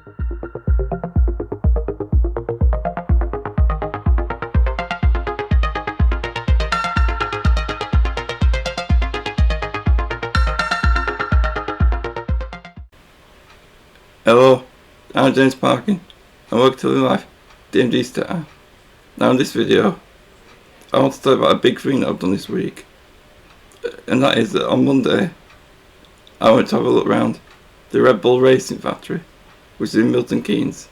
Hello, I'm James Parkin and welcome to the Life DMD Star. Now in this video I want to talk about a big thing that I've done this week, and that is that on Monday I went to have a look around the Red Bull racing factory, which is in Milton Keynes.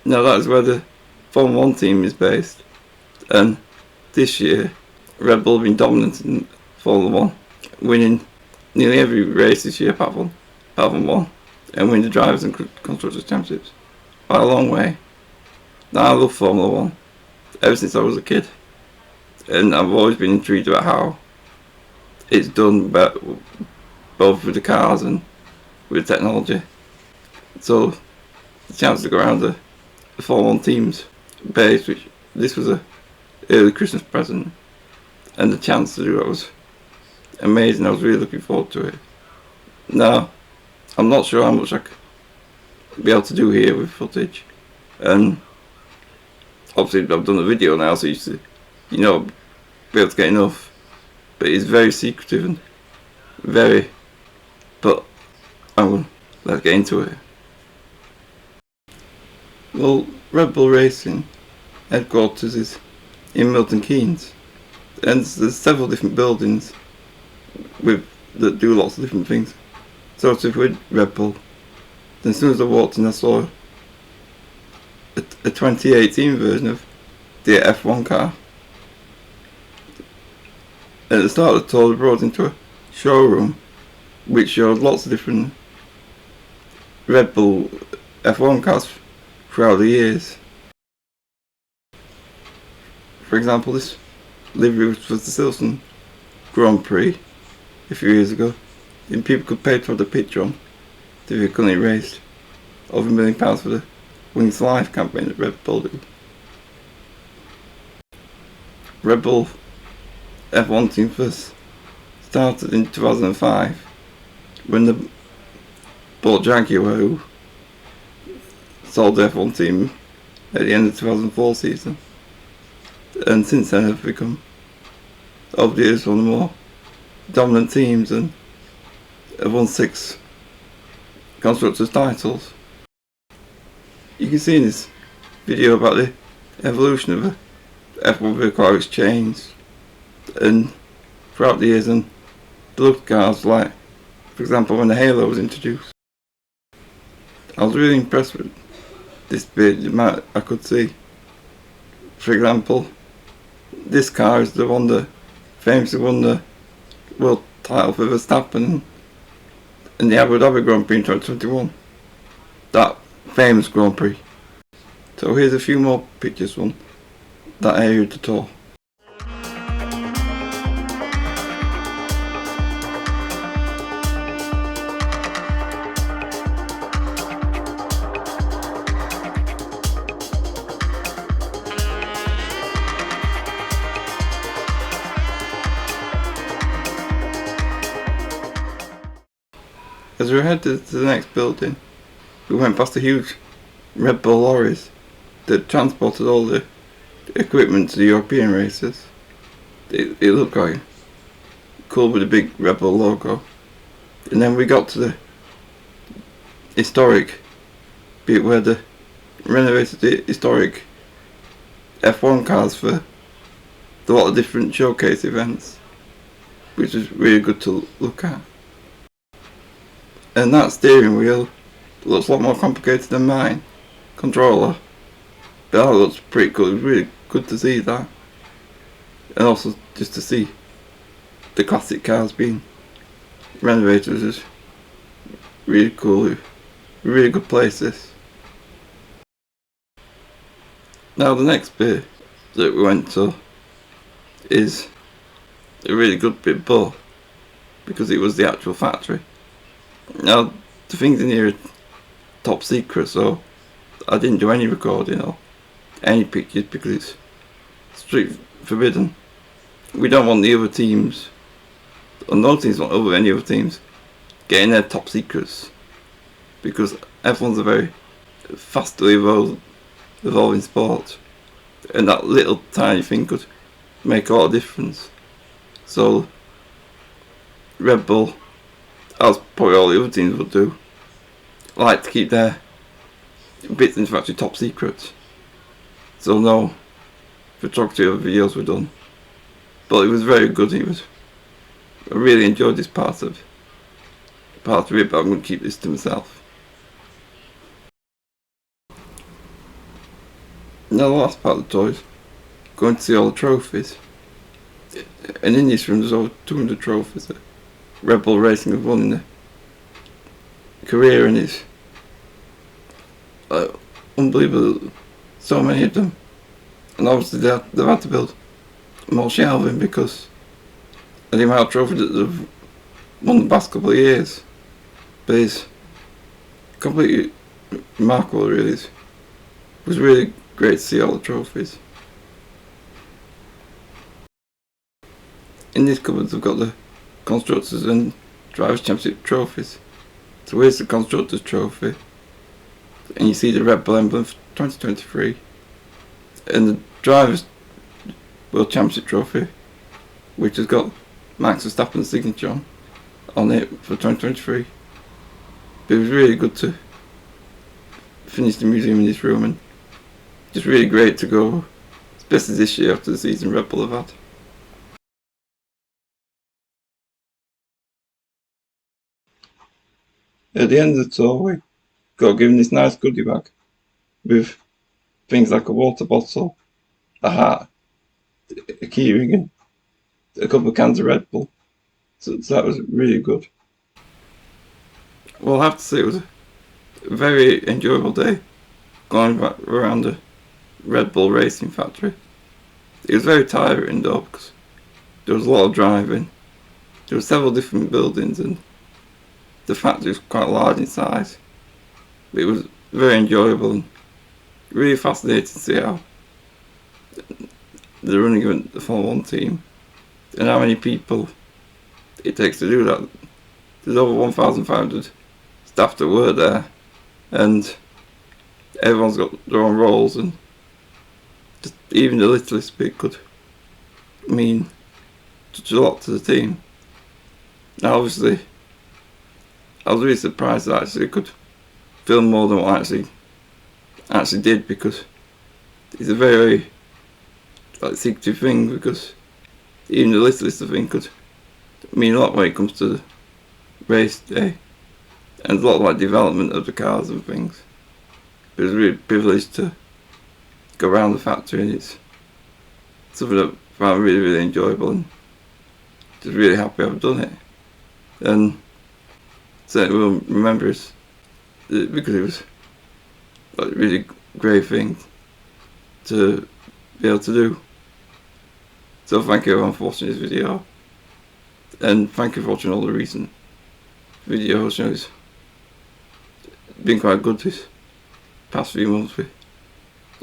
Now that is where the Formula 1 team is based, and this year Red Bull have been dominant in Formula 1, winning nearly every race this year apart from one, and win the Drivers' and Constructors' Championships by a long way. Now I love Formula 1 ever since I was a kid, and I've always been intrigued about how it's done, both with the cars and with technology. So the chance to go around the Formula 1 team's base, which this was a early Christmas present, and the chance to do that was amazing. I was really looking forward to it. Now I'm not sure how much I could be able to do here with footage, and obviously I've done a video now, so you should, be able to get enough, but it's very secretive and but let's get into it. Well, Red Bull Racing headquarters is in Milton Keynes, and there's several different buildings that do lots of different things. So with Red Bull, then as soon as I walked in I saw a 2018 version of the F1 car. At the start of the tour, they brought into a showroom which showed lots of different Red Bull F1 cars throughout the years. For example, this livery was the Silverstone Grand Prix a few years ago, and people could pay to have the picture on the vehicle, and it raised over £1 million for the Wings Life campaign that Red Bull do. Red Bull F1 team first started in 2005 when they bought Jaguar, who sold the F1 team at the end of the 2004 season, and since then have become, over the years, one of the more dominant teams and have won 6 constructors titles. You can see in this video about the evolution of a F1 vehicle, how it's changed, and throughout the years, and the look of cars, like for example when the Halo was introduced. I was really impressed with this bit, the amount I could see. For example, this car is the one that famously won the world title for Verstappen in the Abu Dhabi Grand Prix in 2021, that famous Grand Prix. So here's a few more pictures from that area of the tour. As we headed to the next building, we went past the huge Red Bull lorries that transported all the equipment to the European races. It looked quite cool with the big Red Bull logo. And then we got to the historic bit where they renovated the historic F1 cars for a lot of different showcase events, which was really good to look at. And that steering wheel looks a lot more complicated than mine controller, but that looks pretty cool. It was really good to see that, and also just to see the classic cars being renovated is really cool. Really good place this. Now the next bit that we went to is a really good bit, but because it was the actual factory. Now the things in here are top secret, so I didn't do any recording or any pictures because it's strictly forbidden. We don't want the other teams, or no teams want any other teams, getting their top secrets because F1's a very fastly evolving sport, and that little tiny thing could make a lot of difference. So Red Bull, as probably all the other teams would do, like to keep their bits in the factory top secret. So no photography or videos were done. But it was very good. I really enjoyed this part of it, but I'm going to keep this to myself. Now the last part of the tour is going to see all the trophies. And in this room there's over 200 trophies that Red Bull Racing have won in their career, and it's unbelievable, so many of them. And obviously they've had to build more shelving because of the amount of trophies that they've won the past couple of years. But it's completely remarkable, really. It was really great to see all the trophies. In this cupboard they've got the Constructors and Drivers' Championship trophies. So here's the Constructors' trophy, and you see the Red Bull emblem for 2023, and the Drivers' World Championship trophy, which has got Max Verstappen's signature on it for 2023. But it was really good to finish the museum in this room, and just really great to go, especially this year after the season Red Bull have had. At the end of the tour, we got given this nice goodie bag with things like a water bottle, a hat, a keyring, and a couple of cans of Red Bull. So that was really good. Well, I have to say it was a very enjoyable day going back around the Red Bull Racing factory. It was very tiring though because there was a lot of driving. There were several different buildings and the factory was quite large in size. But it was very enjoyable and really fascinating to see how they're running the Formula 1 team and how many people it takes to do that. There's over 1,500 staff that work there, and everyone's got their own roles, and just even the littlest bit could mean such a lot to the team. Now obviously I was really surprised that actually it could film more than what I actually did, because it's a very secretive thing, because even the littlest thing could mean a lot when it comes to the race day, and there's a lot of development of the cars and things. It was really privileged to go around the factory, and it's something that I found really, really enjoyable, and just really happy I've done it. And certainly will remember it because it was a really great thing to be able to do. So thank you everyone for watching this video, and thank you for watching all the recent videos. You know, it's been quite good this past few months with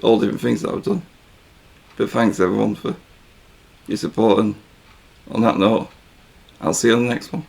all different things that I've done. But thanks everyone for your support, and on that note, I'll see you on the next one.